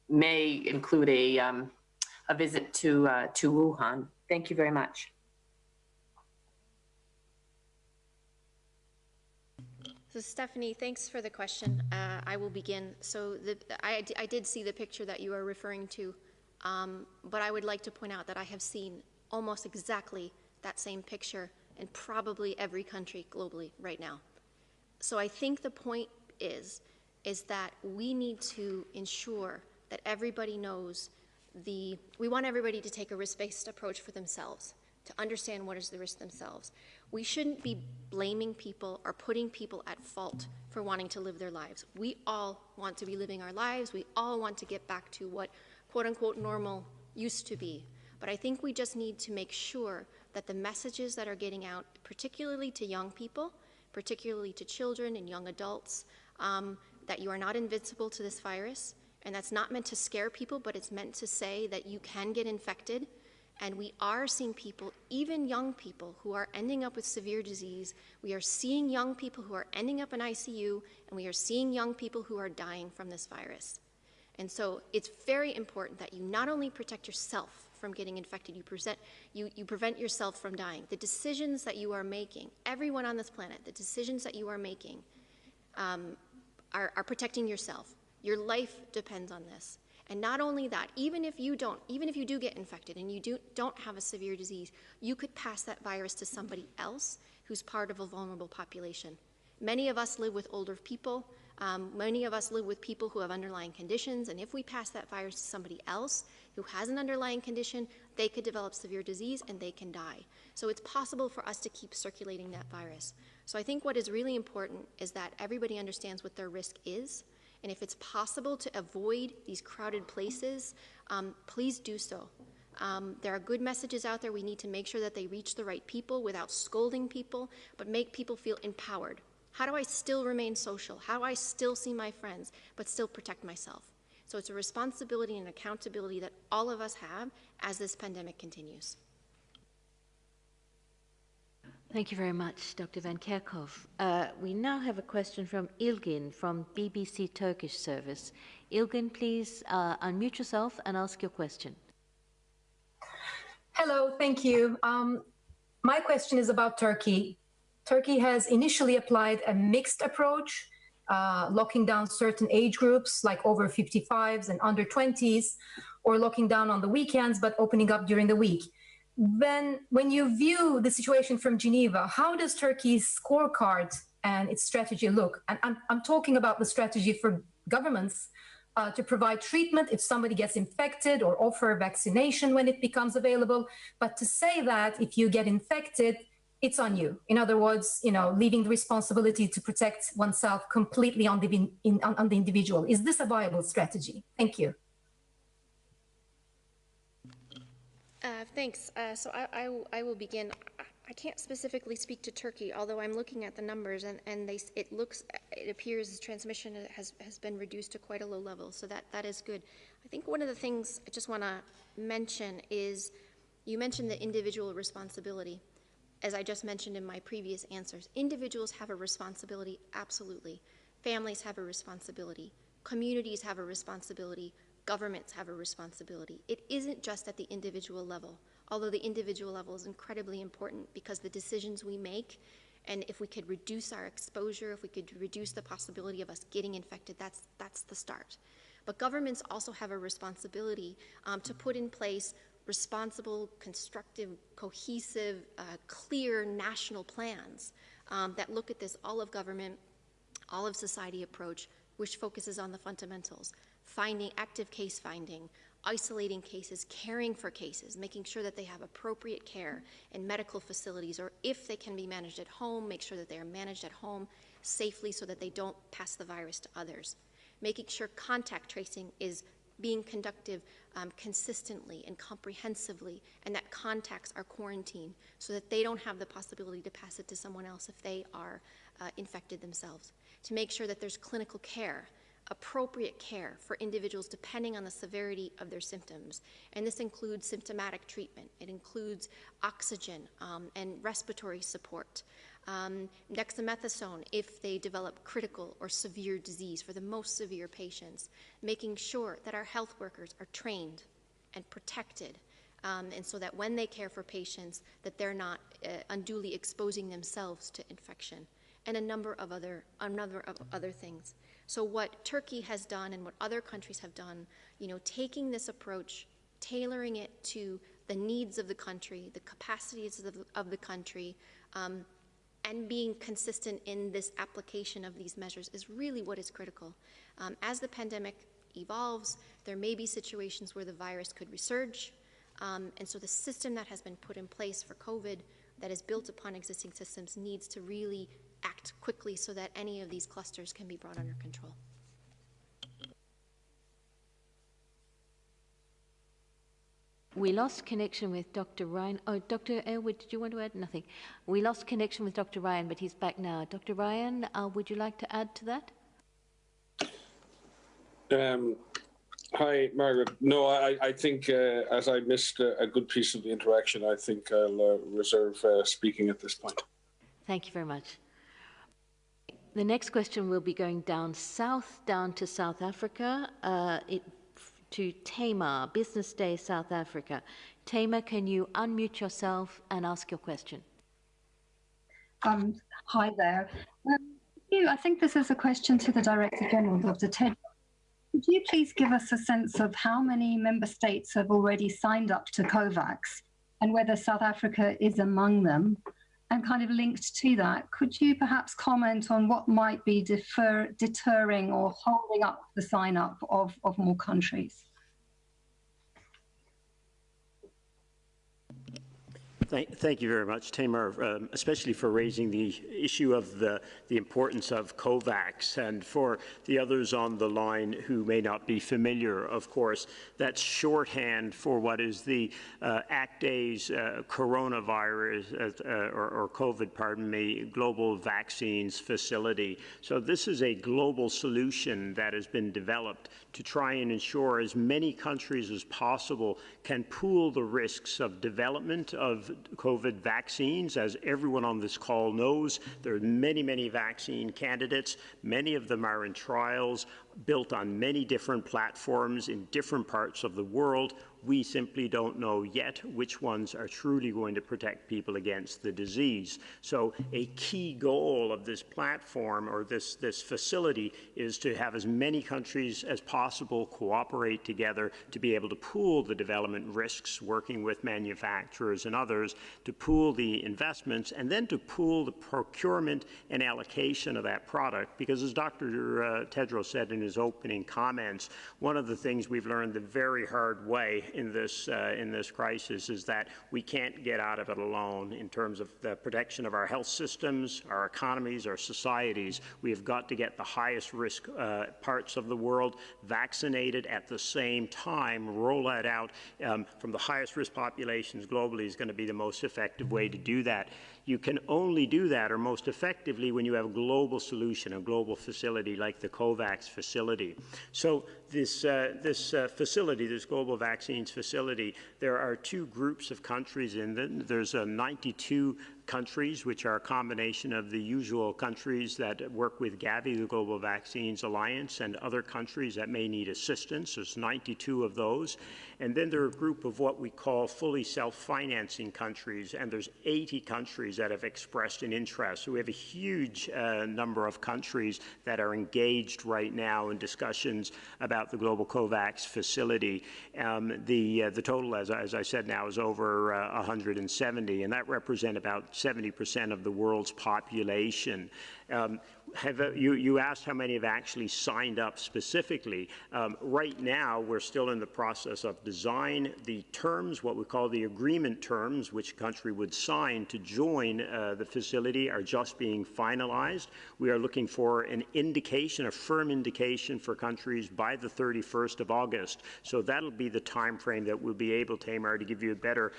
may include a visit to Wuhan. Thank you very much. So Stephanie, thanks for the question. I will begin. So I did see the picture that you are referring to, but I would like to point out that I have seen almost exactly that same picture in probably every country globally right now. So I think the point is that we need to ensure that everybody knows we want everybody to take a risk-based approach for themselves, to understand what is the risk themselves. We shouldn't be blaming people or putting people at fault for wanting to live their lives. We all want to be living our lives. We all want to get back to what quote-unquote normal used to be. But I think we just need to make sure that the messages that are getting out, particularly to young people, particularly to children and young adults, that you are not invincible to this virus, and that's not meant to scare people, but it's meant to say that you can get infected. And we are seeing people, even young people, who are ending up with severe disease. We are seeing young people who are ending up in ICU, and we are seeing young people who are dying from this virus. And so it's very important that you not only protect yourself from getting infected, you prevent yourself from dying. The decisions that you are making, everyone on this planet, the decisions that you are making are protecting yourself. Your life depends on this. And not only that, even if you do get infected and you don't have a severe disease, you could pass that virus to somebody else who's part of a vulnerable population. Many of us live with older people. Many of us live with people who have underlying conditions, and if we pass that virus to somebody else who has an underlying condition, they could develop severe disease and they can die. So it's possible for us to keep circulating that virus. So I think what is really important is that everybody understands what their risk is, and if it's possible to avoid these crowded places, please do so. There are good messages out there. We need to make sure that they reach the right people without scolding people, but make people feel empowered. How do I still remain social? How do I still see my friends, but still protect myself? So it's a responsibility and accountability that all of us have as this pandemic continues. Thank you very much, Dr. Van Kerkhove. We now have a question from Ilgin from BBC Turkish Service. Ilgin, please unmute yourself and ask your question. Hello, thank you. My question is about Turkey. Turkey has initially applied a mixed approach, locking down certain age groups like over 55s and under 20s, or locking down on the weekends but opening up during the week. When you view the situation from Geneva, how does Turkey's scorecard and its strategy look? And I'm talking about the strategy for governments to provide treatment if somebody gets infected or offer vaccination when it becomes available, but to say that if you get infected, it's on you. In other words, leaving the responsibility to protect oneself completely on the individual. Is this a viable strategy? Thank you. Thanks. So I will begin. I can't specifically speak to Turkey, although I'm looking at the numbers, and it appears transmission has been reduced to quite a low level. So that is good. I think one of the things I just want to mention is you mentioned the individual responsibility. As I just mentioned in my previous answers, individuals have a responsibility, absolutely. Families have a responsibility. Communities have a responsibility. Governments have a responsibility. It isn't just at the individual level, although the individual level is incredibly important because the decisions we make, and if we could reduce our exposure, if we could reduce the possibility of us getting infected, that's the start. But governments also have a responsibility to put in place responsible, constructive, cohesive, clear national plans that look at this all of government, all of society approach, which focuses on the fundamentals. Finding active case finding, isolating cases, caring for cases, making sure that they have appropriate care in medical facilities, or if they can be managed at home, make sure that they are managed at home safely so that they don't pass the virus to others. Making sure contact tracing is being conducted consistently and comprehensively, and that contacts are quarantined so that they don't have the possibility to pass it to someone else if they are infected themselves. To make sure that there's clinical care, appropriate care for individuals depending on the severity of their symptoms. And this includes symptomatic treatment. It includes oxygen and respiratory support. Dexamethasone if they develop critical or severe disease for the most severe patients. Making sure that our health workers are trained and protected, and so that when they care for patients that they're not unduly exposing themselves to infection. and a number of other things. So what Turkey has done and what other countries have done, taking this approach, tailoring it to the needs of the country, the capacities of the country, and being consistent in this application of these measures is really what is critical. As the pandemic evolves, there may be situations where the virus could resurge, and so the system that has been put in place for COVID that is built upon existing systems needs to really act quickly so that any of these clusters can be brought under control. We lost connection with Dr. Ryan. Oh, Dr. Aylward, did you want to add? Nothing. We lost connection with Dr. Ryan, but he's back now. Dr. Ryan, would you like to add to that? Hi, Margaret. No, I think as I missed a good piece of the interaction, I think I'll reserve speaking at this point. Thank you very much. The next question will be going down south, down to South Africa, to Tamar, Business Day, South Africa. Tamar, can you unmute yourself and ask your question? Hi there. I think this is a question to the Director General, Dr. Tedros. Could you please give us a sense of how many member states have already signed up to Kovacs and whether South Africa is among them? And kind of linked to that, could you perhaps comment on what might be deterring or holding up the sign-up of more countries? Thank you very much, Tamar, especially for raising the issue of the importance of Kovacs. And for the others on the line who may not be familiar, of course, that's shorthand for what is the ACTA's coronavirus, or COVID, pardon me, global vaccines facility. So this is a global solution that has been developed to try and ensure as many countries as possible can pool the risks of development of COVID vaccines. As everyone on this call knows, there are many, many vaccine candidates. Many of them are in trials, built on many different platforms in different parts of the world. We simply don't know yet which ones are truly going to protect people against the disease. So a key goal of this platform, or this facility, is to have as many countries as possible cooperate together to be able to pool the development risks, working with manufacturers and others, to pool the investments, and then to pool the procurement and allocation of that product. Because as Dr. Tedros said in his opening comments, one of the things we've learned the very hard way in this crisis is that we can't get out of it alone in terms of the protection of our health systems, our economies, our societies. We have got to get the highest risk parts of the world vaccinated at the same time. Roll that out from the highest risk populations globally is going to be the most effective way to do that. You can only do that, or most effectively, when you have a global solution, a global facility like the Kovacs facility. So this facility, this global vaccines facility, there are two groups of countries in it. There's 92 countries, which are a combination of the usual countries that work with Gavi, the Global Vaccines Alliance, and other countries that may need assistance. There's 92 of those. And then there are a group of what we call fully self-financing countries, and there's 80 countries that have expressed an interest. So we have a huge number of countries that are engaged right now in discussions about the Global Kovacs facility. The total, as I said now, is over 170, and that represents about 70% of the world's population. You asked how many have actually signed up specifically. Right now, we're still in the process of design. The terms, what we call the agreement terms, which a country would sign to join the facility, are just being finalized. We are looking for an indication, a firm indication for countries by the 31st of August. So that'll be the time frame that we'll be able, Tamar, to give you a better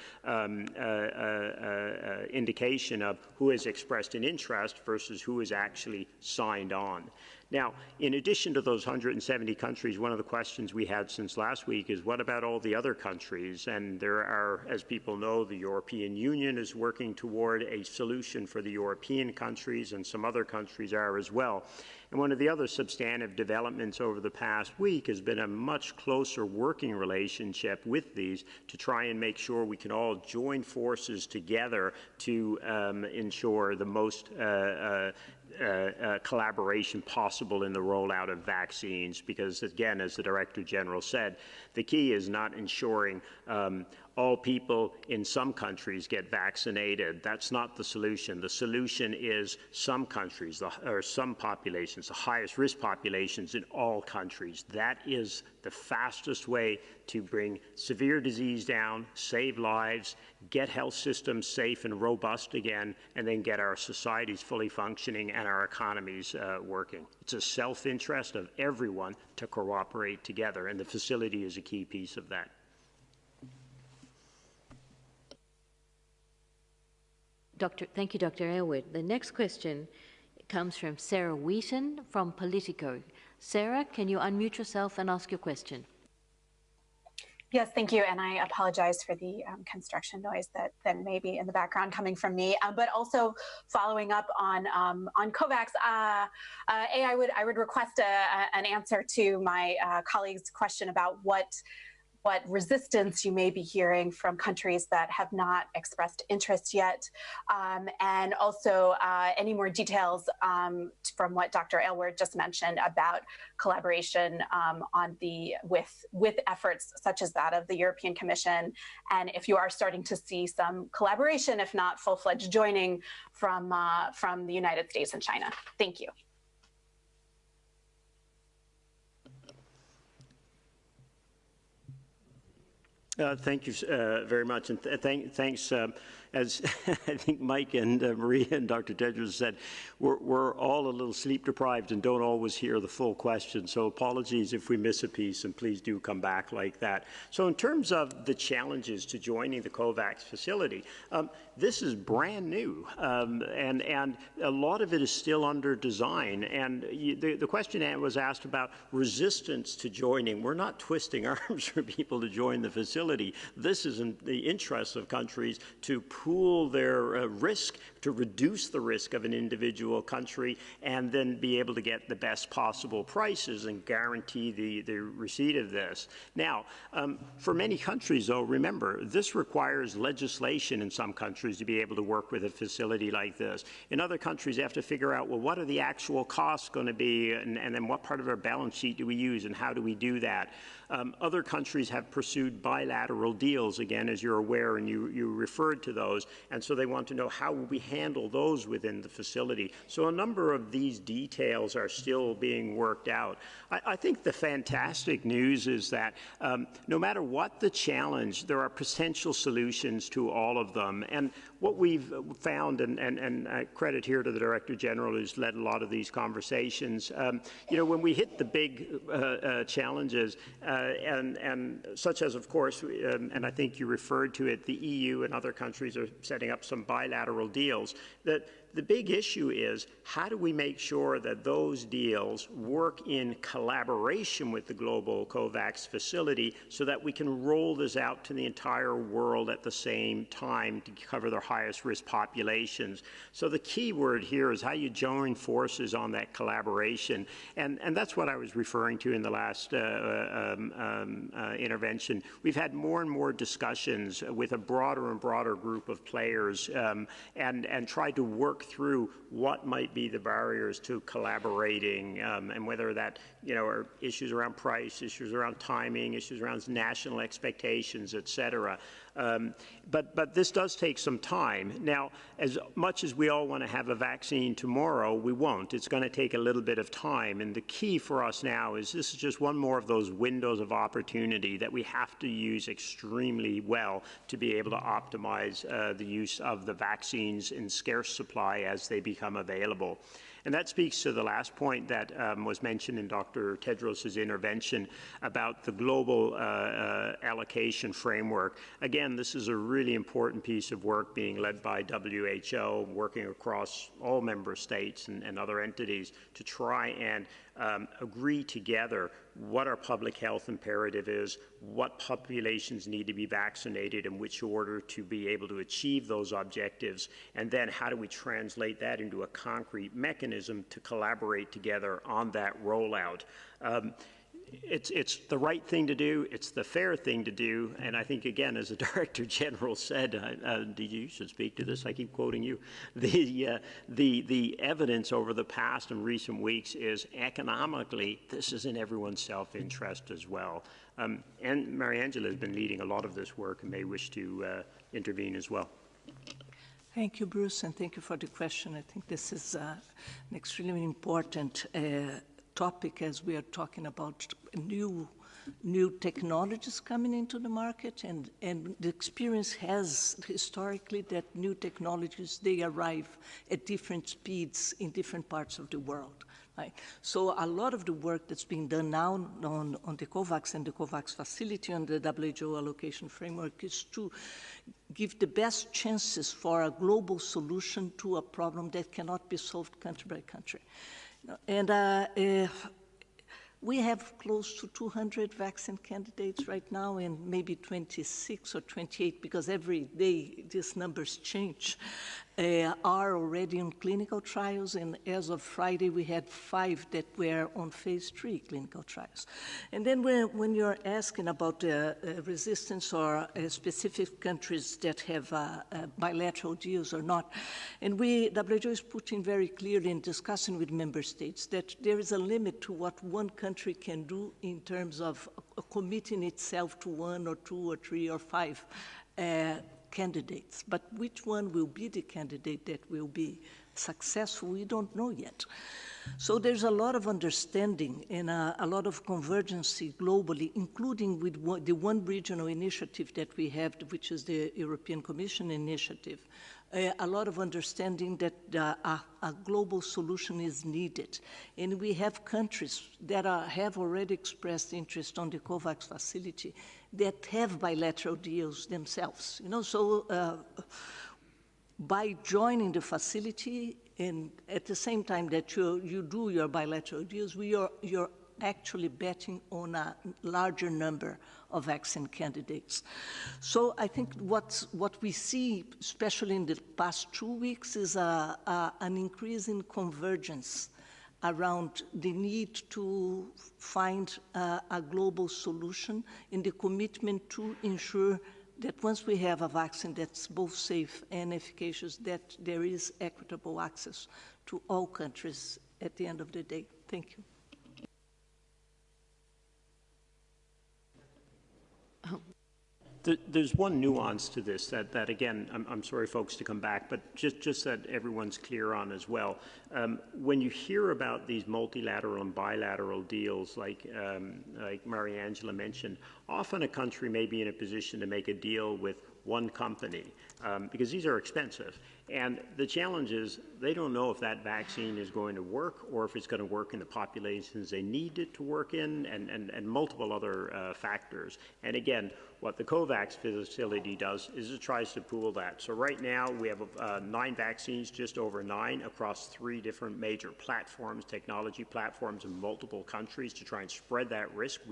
indication of who has expressed an interest versus who has actually signed on. Now, in addition to those 170 countries, one of the questions we had since last week is, what about all the other countries? And there are, as people know, the European Union is working toward a solution for the European countries, and some other countries are as well. And one of the other substantive developments over the past week has been a much closer working relationship with these to try and make sure we can all join forces together to ensure the most collaboration possible in the rollout of vaccines, because again, as the Director General said, the key is not ensuring all people in some countries get vaccinated. That's not the solution. The solution is some countries, or some populations, the highest risk populations in all countries. That is the fastest way to bring severe disease down, save lives, get health systems safe and robust again, and then get our societies fully functioning and our economies working. It's a self-interest of everyone to cooperate together, and the facility is a key piece of that. Thank you, Dr. Aylward. The next question comes from Sarah Wheaton from Politico. Sarah, can you unmute yourself and ask your question? Yes, thank you. And I apologize for the construction noise that may be in the background coming from me. But also following up on Kovacs, I would request an answer to my colleague's question about what resistance you may be hearing from countries that have not expressed interest yet, and also any more details from what Dr. Aylward just mentioned about collaboration with efforts such as that of the European Commission, and if you are starting to see some collaboration, if not full-fledged joining from the United States and China. Thank you. Thank you very much, and thanks. As I think Mike and Maria and Dr. Tedros said, we're all a little sleep deprived and don't always hear the full question. So apologies if we miss a piece, and please do come back like that. So in terms of the challenges to joining the Kovacs facility, this is brand new, and a lot of it is still under design. And the question was asked about resistance to joining. We're not twisting arms for people to join the facility. This is in the interests of countries to pool their risk, to reduce the risk of an individual country, and then be able to get the best possible prices and guarantee the receipt of this. Now, for many countries, though, remember, this requires legislation in some countries to be able to work with a facility like this. In other countries, they have to figure out, well, what are the actual costs going to be, and then what part of our balance sheet do we use, and how do we do that? Other countries have pursued bilateral deals, again, as you're aware, and you referred to those, and so they want to know how we handle those within the facility. So a number of these details are still being worked out. I think the fantastic news is that no matter what the challenge, there are potential solutions to all of them. And what we've found, and credit here to the Director General who's led a lot of these conversations, when we hit the big challenges, and such as, of course, and I think you referred to it, the EU and other countries are setting up some bilateral deals, that the big issue is how do we make sure that those deals work in collaboration with the global Kovacs facility so that we can roll this out to the entire world at the same time to cover the highest risk populations. So the key word here is how you join forces on that collaboration. And that's what I was referring to in the last intervention. We've had more and more discussions with a broader and broader group of players and tried to work through what might be the barriers to collaborating, and whether that are issues around price, issues around timing, issues around national expectations, etc. But this does take some time. Now, as much as we all want to have a vaccine tomorrow, we won't. It's going to take a little bit of time. And the key for us now is this is just one more of those windows of opportunity that we have to use extremely well to be able to optimize the use of the vaccines in scarce supply as they become available. And that speaks to the last point that was mentioned in Dr. Tedros' intervention about the global allocation framework. Again, this is a really important piece of work being led by WHO, working across all member states and other entities to try and agree together what our public health imperative is, what populations need to be vaccinated, in which order to be able to achieve those objectives, and then how do we translate that into a concrete mechanism to collaborate together on that rollout. it's the right thing to do. It's the fair thing to do. And I think, again, as the Director General said, you should speak to this. I keep quoting you. The evidence over the past and recent weeks is economically, this is in everyone's self-interest as well. And Mariangela has been leading a lot of this work and may wish to intervene as well. Thank you, Bruce, and thank you for the question. I think this is an extremely important topic as we are talking about new technologies coming into the market, and the experience has historically that new technologies, they arrive at different speeds in different parts of the world. Right? So a lot of the work that's being done now on the Kovacs and the Kovacs facility on the WHO allocation framework is to give the best chances for a global solution to a problem that cannot be solved country by country. And we have close to 200 vaccine candidates right now, and maybe 26 or 28, because every day these numbers change, are already on clinical trials. And as of Friday, we had 5 that were on phase 3 clinical trials. And then when you're asking about resistance or specific countries that have bilateral deals or not, and WHO is putting very clearly in discussing with member states that there is a limit to what one country can do in terms of committing itself to 1 or 2 or 3 or 5 candidates. But which one will be the candidate that will be successful, we don't know yet. So there's a lot of understanding and a lot of convergency globally, including with the one regional initiative that we have, which is the European Commission initiative. A lot of understanding that a global solution is needed. And we have countries that have already expressed interest on the Kovacs facility that have bilateral deals themselves. So by joining the facility and at the same time that you do your bilateral deals, you're actually betting on a larger number of vaccine candidates. So I think what we see, especially in the past 2 weeks, is an increase in convergence around the need to find a global solution and the commitment to ensure that once we have a vaccine that's both safe and efficacious, that there is equitable access to all countries at the end of the day. Thank you. There's one nuance to this that again, I'm sorry, folks, to come back, but just that everyone's clear on as well. When you hear about these multilateral and bilateral deals, like Mariangela mentioned, often a country may be in a position to make a deal with one company because these are expensive. And the challenge is they don't know if that vaccine is going to work or if it's going to work in the populations they need it to work in, and multiple other factors. And again, what the Kovacs facility does is it tries to pool that. So right now we have 9 vaccines, just over 9, across 3 different major platforms, technology platforms in multiple countries to try and spread that risk.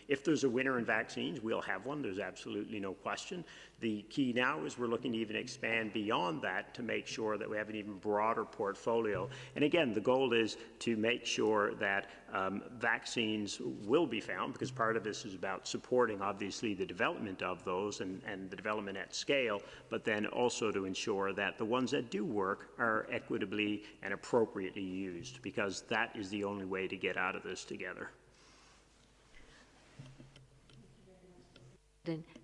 If there's a winner in vaccines, we'll have one. There's absolutely no question. The key now is we're looking to even expand beyond that to make sure that we have an even broader portfolio. And again, the goal is to make sure that vaccines will be found, because part of this is about supporting, obviously, the development of those and the development at scale, but then also to ensure that the ones that do work are equitably and appropriately used, because that is the only way to get out of this together.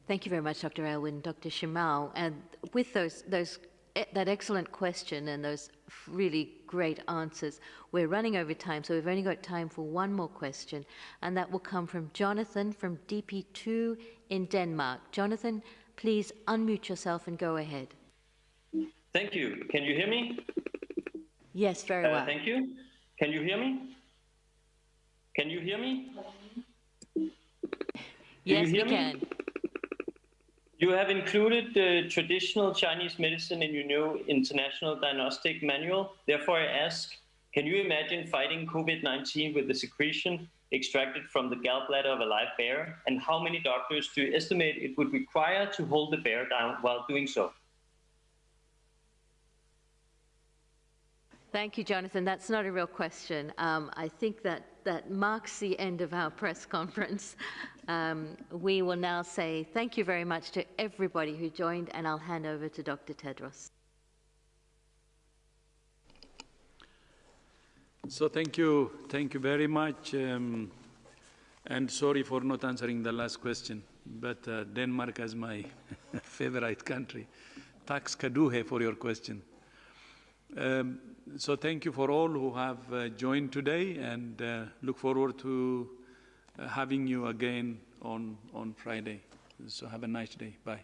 Thank you very much, Dr. Aylwin, Dr. Shimao. And with that excellent question and those really great answers, we're running over time, so we've only got time for one more question, and that will come from Jonathan from DP2 in Denmark. Jonathan, please unmute yourself and go ahead. Thank you. Can you hear me? Yes, very well. Thank you. Can you hear me? Can you hear me? Yes, we can. You have included the traditional Chinese medicine in your new international diagnostic manual. Therefore, I ask, can you imagine fighting COVID-19 with the secretion extracted from the gallbladder of a live bear? And how many doctors do you estimate it would require to hold the bear down while doing so? Thank you, Jonathan. That's not a real question. I think that that marks the end of our press conference. We will now say thank you very much to everybody who joined, and I'll hand over to Dr. Tedros. So thank you very much, and sorry for not answering the last question, but Denmark is my favorite country. Tax kaduhe for your question. So thank you for all who have joined today, and look forward to having you again on Friday. So have a nice day. Bye.